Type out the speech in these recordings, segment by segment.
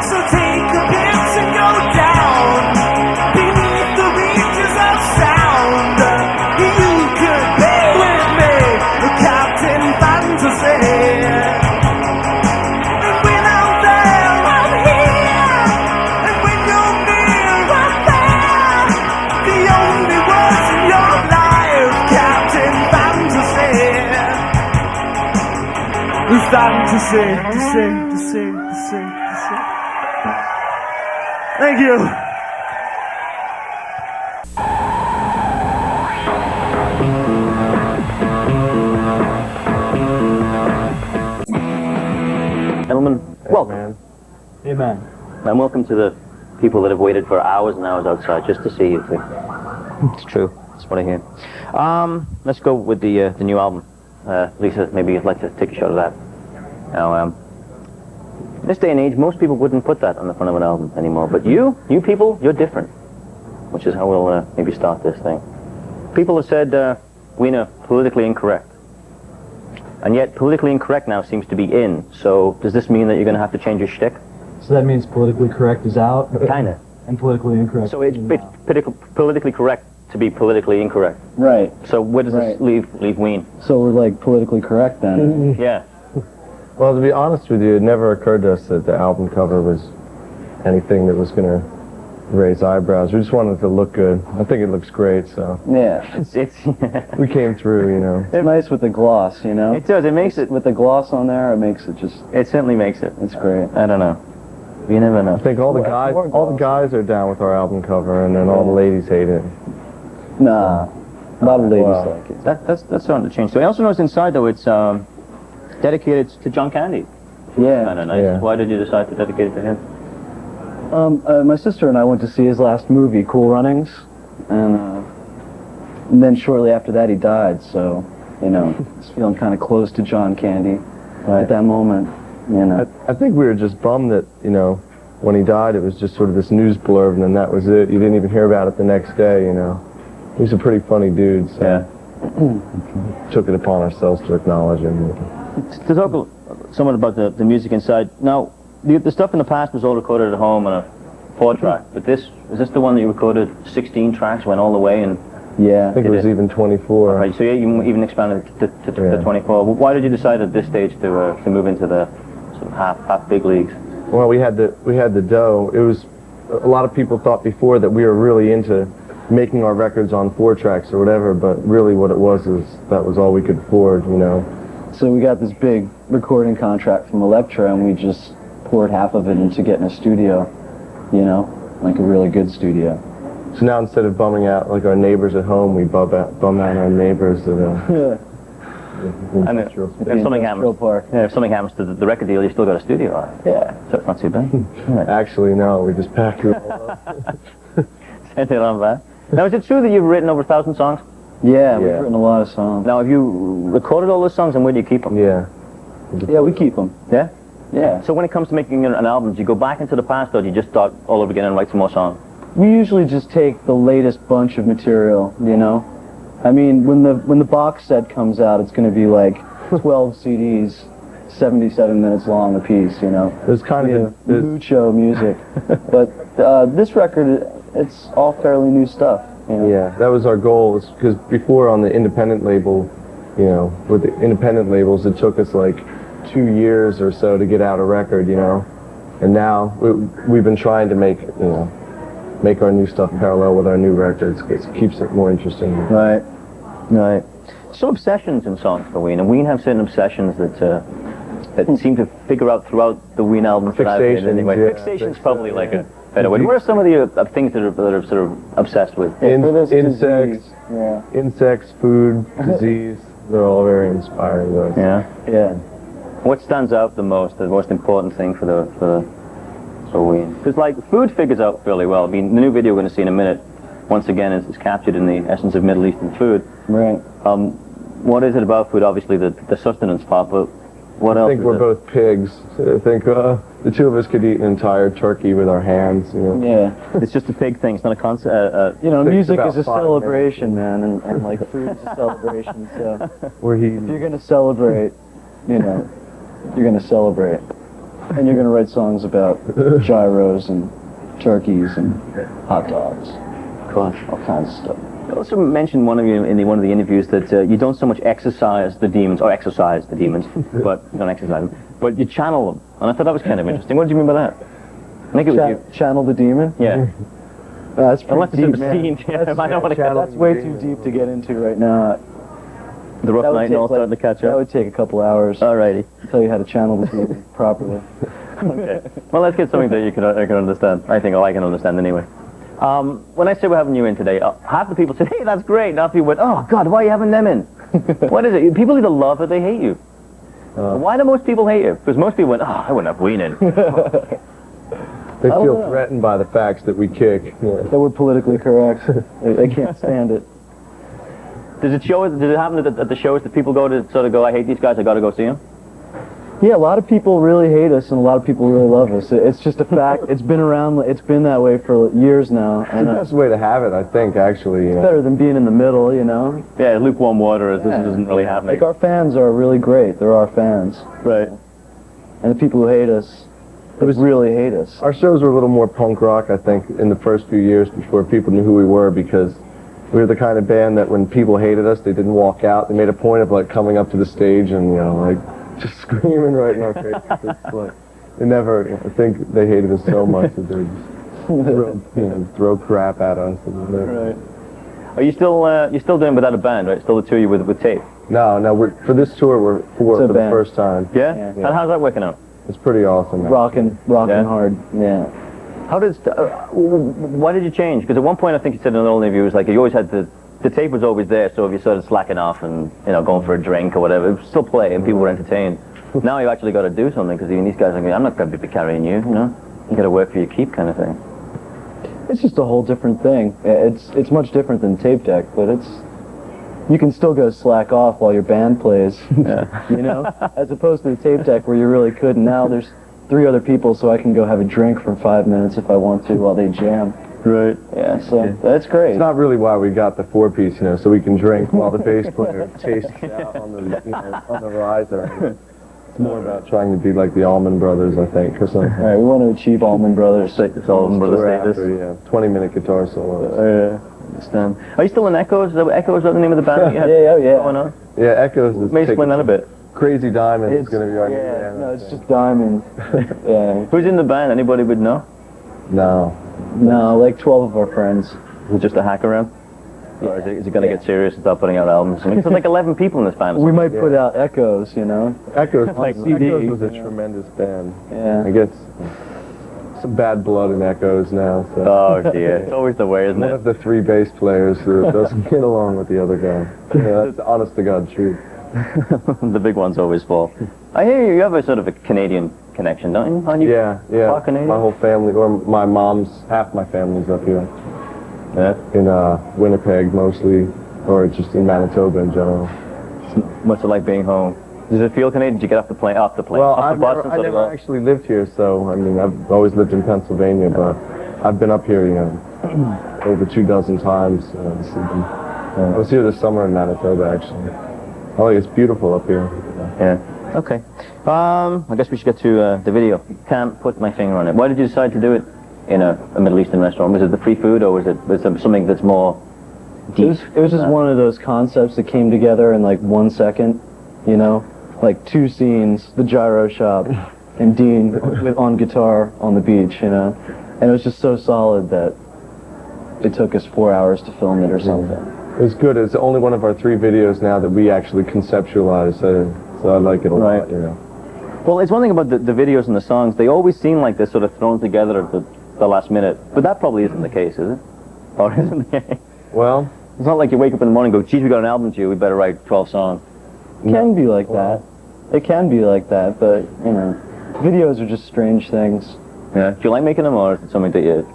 So take a piss and go down beneath the reaches of sound. You could be with me, Captain Fantasy. And when I'm there, I'm here. And when you're near, I'm there. The only words in your life, Captain Fantasy. It's time to say. Thank you. Gentlemen, welcome. Amen. And welcome to the people that have waited for hours and hours outside just to see you two. It's true. That's what I hear. Let's go with the new album. Lisa, maybe you'd like to take a shot of that. Now, in this day and age, most people wouldn't put that on the front of an album anymore. But you people, you're different. Which is how we'll maybe start this thing. People have said WEEN are politically incorrect. And yet, politically incorrect now seems to be in. So, does this mean that you're going to have to change your shtick? So that means politically correct is out? Kinda. And politically incorrect. So it's politically correct to be politically incorrect. Right. So where does this leave WEEN? So we're like politically correct then? Yeah. Well, to be honest with you, it never occurred to us that the album cover was anything that was going to raise eyebrows. We just wanted it to look good. I think it looks great, so. Yeah. It's we came through, you know. It's nice with the gloss, you know? It does. It makes it. With the gloss on there, it makes it just... It certainly makes it. It's great. I don't know. You never know. I think all the guys are down with our album cover, and then all the ladies hate it. Nah. A lot of ladies like it. That's starting to change. So I also noticed inside, though, it's dedicated to John Candy. Yeah. Kind of nice. Yeah. Why did you decide to dedicate it to him? My sister and I went to see his last movie, Cool Runnings, and then shortly after that he died, so, you know, I was feeling kind of close to John Candy at that moment, you know. I think we were just bummed that, you know, when he died, it was just sort of this news blurb, and then that was it. You didn't even hear about it the next day, you know. He's a pretty funny dude, so Yeah. took it upon ourselves to acknowledge him. To talk somewhat about the music inside. Now, the stuff in the past was all recorded at home on a 4-track, but is this the one that you recorded 16 tracks, went all the way, and... Yeah. I think it was even 24. Right, so yeah, you even expanded it to 24. Well, why did you decide at this stage to move into the sort of half big leagues? Well, we had the dough. It was, a lot of people thought before that we were really into making our records on 4 tracks or whatever, but really what it was is that was all we could afford, you know. So we got this big recording contract from Elektra, and we just poured half of it into getting a studio, you know, like a really good studio. So now instead of bumming out like our neighbors at home, we bum out our neighbors at And if something happens, if something happens to the record deal, you still got a studio on it. Yeah. So it's not too bad. Right. Actually, no, we just packed it all up. Sent it on back. Now, is it true that you've written over 1,000 songs? Yeah, we've written a lot of songs. Now, have you recorded all those songs, and where do you keep them? Yeah. Yeah, we keep them. Yeah? Yeah. So when it comes to making an album, do you go back into the past, or do you just start all over again and write some more songs? We usually just take the latest bunch of material, you know? I mean, when the box set comes out, it's going to be like 12 CDs, 77 minutes long a piece, you know? There's kind of mucho music. But this record, it's all fairly new stuff. You know? Yeah, that was our goal, because before on the independent label, you know, with the independent labels, it took us like 2 years or so to get out a record, you know? And now we've been trying to make, you know, make our new stuff parallel with our new records, because it keeps it more interesting. Right. Right. Some obsessions in songs for WEEN, and WEEN have certain obsessions that seem to figure out throughout the WEEN albums that I've heard anyway. Yeah, Fixation's probably like a fade away. What are some of the things that are sort of obsessed with? For this Insects, disease, yeah. insects, food, disease. They're all very inspiring to us. Yeah. Yeah. What stands out the most important thing for WEEN? Because like food figures out fairly well. I mean, the new video we're going to see in a minute, once again, is captured in the essence of Middle Eastern food. Right. What is it about food? Obviously, the sustenance part, but what else? I think we're both pigs. So I think the two of us could eat an entire turkey with our hands. You know. Yeah. It's just a pig thing. It's not a concept. You know, Takes music about is a 5 celebration, man, and like food is a celebration. So Where he. if you're gonna celebrate, you know, you're gonna celebrate, and you're gonna write songs about gyros and turkeys and hot dogs, Gosh. all kinds of stuff. You also mentioned one of you in one of the interviews that you don't so much exercise the demons, but you don't exercise them, but you channel them. And I thought that was kind of interesting. What did you mean by that? I think it was you. Channel the demon. Yeah. That's pretty Unless it's deep, a man. scene. Yeah, I don't want to That's way too deep to get into right now. The rough That would night and all take, starting to catch That up. would take a couple hours. Alrighty. To tell you how to channel the demon properly. Okay. Well, let's get something that I can understand. I think, I can understand anyway. When I say we're having you in today, half the people said, hey, that's great. And half the people went, oh, God, why are you having them in? What is it? People either love or they hate you. Why do most people hate you? Because most people went, oh, I wouldn't have WEEN in. They feel know. threatened by the facts that we kick. Yeah. That we're politically correct. They can't stand it. Does it happen at the shows that people go to sort of go, I hate these guys, I got to go see them? Yeah, a lot of people really hate us, and a lot of people really love us. It's just a fact. It's been around. It's been that way for years now. It's the And best way to have it, I think, actually. it's better than being in the middle, you know. Yeah, lukewarm water, this isn't really happening. Like our fans are really great. They're our fans, Right. and the people who hate us, they really hate us. Our shows were a little more punk rock, I think, in the first few years before people knew who we were, because we were the kind of band that when people hated us, they didn't walk out. They made a point of like coming up to the stage and, you know, like just screaming right in our faces. It's like, they never, I think they hated us so much that they just throw crap at us. Right. Are you still you're still doing without a band, right? Still the two of you with tape? No, for this tour, we're four It's a for the band. first time. Yeah? Yeah. And how's that working out? It's pretty awesome. Rocking Yeah? hard. Yeah. How does why did you change? Because at one point I think you said in an old interview, it was like you always had the tape was always there, so if you started slacking off and going for a drink or whatever, it would still play and people were entertained. Now you actually got to do something because even these guys are going, I'm not going to be carrying you, you got to work for your keep kind of thing. It's just a whole different thing. It's much different than tape deck, but you can still go slack off while your band plays. Yeah. As opposed to the tape deck where you really couldn't. Now there's 3 other people, so I can go have a drink for 5 minutes if I want to while they jam. Right. Yeah, so that's great. It's not really why we got the 4-piece, so we can drink while the bass player tastes out on the on the riser. It's more about trying to be like the Allman Brothers, I think, or something. All right, we want to achieve Allman Brothers. Allman Brothers status. After, 20-minute guitar solos. Understand. Are you still in Echoes? Is that Echoes the name of the band that you had Yeah. going on? Yeah, Echoes is Maybe explain that a bit. Crazy Diamond is going to be our new Yeah, band. no, I it's think. just Diamond. Yeah. Who's in the band? Anybody would know? No. No, like 12 of our friends. Is it just a hack around? Or is it going to get serious and start putting out albums? I mean, there's like 11 people in this band. We might put out Echoes, Echoes, Like CD, Echoes was a you know. tremendous band. Yeah. I guess some bad blood in Echoes now. So. Oh dear, it's always the way, isn't One it? of the 3 bass players who doesn't get along with the other guy. Yeah, that's the honest to God truth. The big ones always fall. I hear you have a sort of a Canadian connection, don't you? Aren't you? Yeah. Part Canadian? My whole family, or my mom's, half my family's up here. Yeah. In Winnipeg mostly, or just in Manitoba in general. What's it like being home? Does it feel Canadian? Did you get off the plane? Off the plane? Well, off the bus and I sort of never go? actually lived here, so, I mean, I've always lived in Pennsylvania, but I've been up here, over 24 times. I was here this summer in Manitoba, actually. Oh, it's beautiful up here. Yeah. Okay. I guess we should get to the video. Can't put my finger on it. Why did you decide to do it in a Middle Eastern restaurant? Was it the free food, or was it something that's more deep? It was just one of those concepts that came together in like 1 second, like 2 scenes, the gyro shop and Dean on guitar on the beach, and it was just so solid that it took us 4 hours to film it or something. It was good. It's only one of our 3 videos now that we actually conceptualized, so I like it a lot, Well, it's one thing about the videos and the songs. They always seem like they're sort of thrown together at the last minute. But that probably isn't the case, is it? Or isn't it? Well, It's not like you wake up in the morning and go, geez, we got an album to you, we better write 12 songs. It can be like that. It can be like that, but, you know, videos are just strange things. Yeah. Do you like making them, or is it something that you...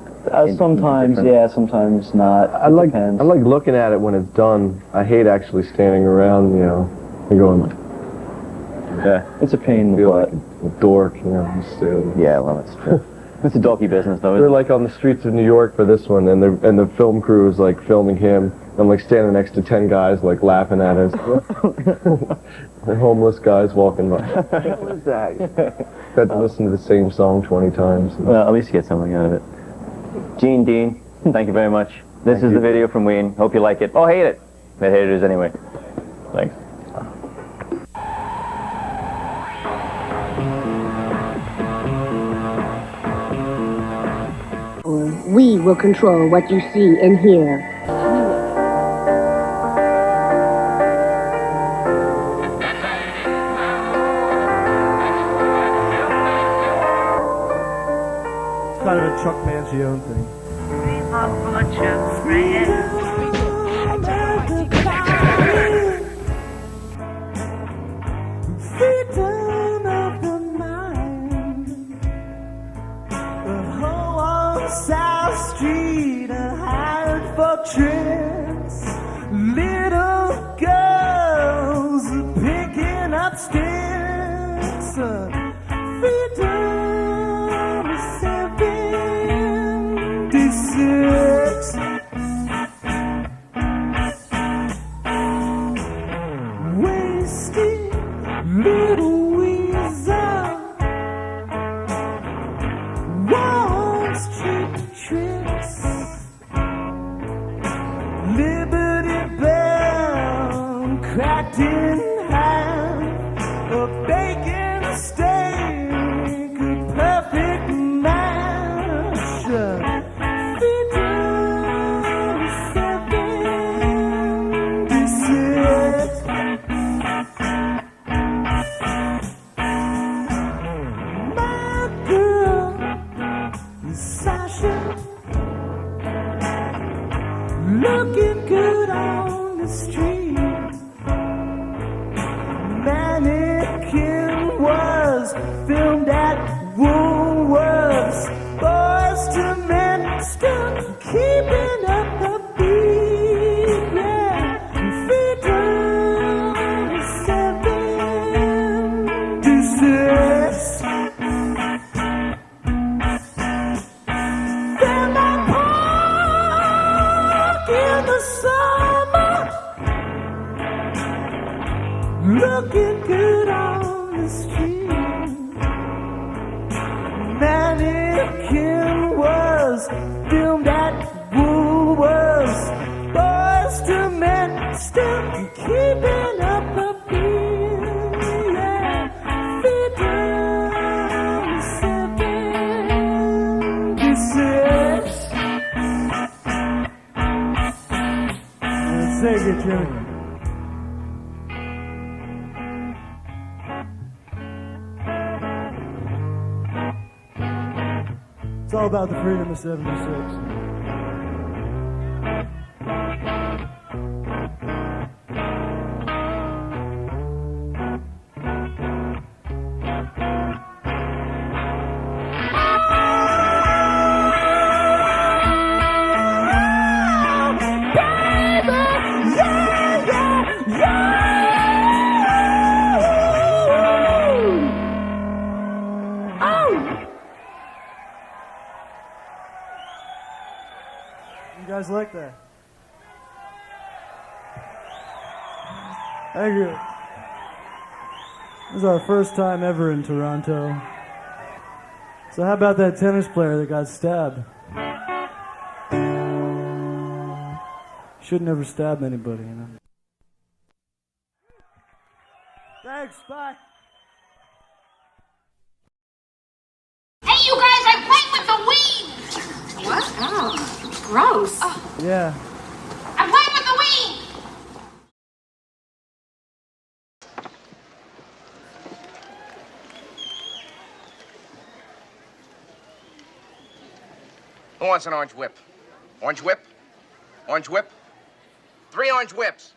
Sometimes, yeah, sometimes not. I It like depends. looking at it when it's done. I hate actually standing around, you know, and going, Yeah. It's a pain in the feel butt. like a dork, you know, just standing. Yeah, well, that's true. It's a doggy business, though, We isn't were it? like on the streets of New York for this one, and the film crew was like filming him. I'm like standing next to 10 guys like laughing at us. The homeless guys walking by. What is that? Had to listen to the same song 20 times. Well, at least you get something out of it. Gene, Dean, thank you very much. This is the video from WEEN. Hope you like it. Oh, hate it. But here it is anyway. Thanks. We will control what you see and hear. It's kind of a Chuck Mangione thing. Freedom of the mind. The whole on South Street are hired for tricks. Little girls are picking up sticks. Freedom is 76. Wasted little weasel wants cheap tricks. Liberty Bell cracked in half, a bacon steak, a perfect match. Freedom is 76. My girl is Sasha, looking good on the street. Mannequin was filmed at Woolworths. Boys to men still keeping up the beat. Yeah, freedom is 76. Then I park in the summer, looking good on the street. Mannequin was filmed at Woolworths. Boys to men still keeping up the beat. Yeah, freedom is 76. Take it, Jimmy. It's all about the freedom of 76. You guys like that? Thank you. This is our first time ever in Toronto. So how about that tennis player that got stabbed? Should never stab anybody, you know. Thanks, bye. Hey, you guys, I played with the WEEN! What? Oh, gross. Yeah. I played with the WEEN! Who wants an orange whip? Orange whip? Orange whip? 3 orange whips.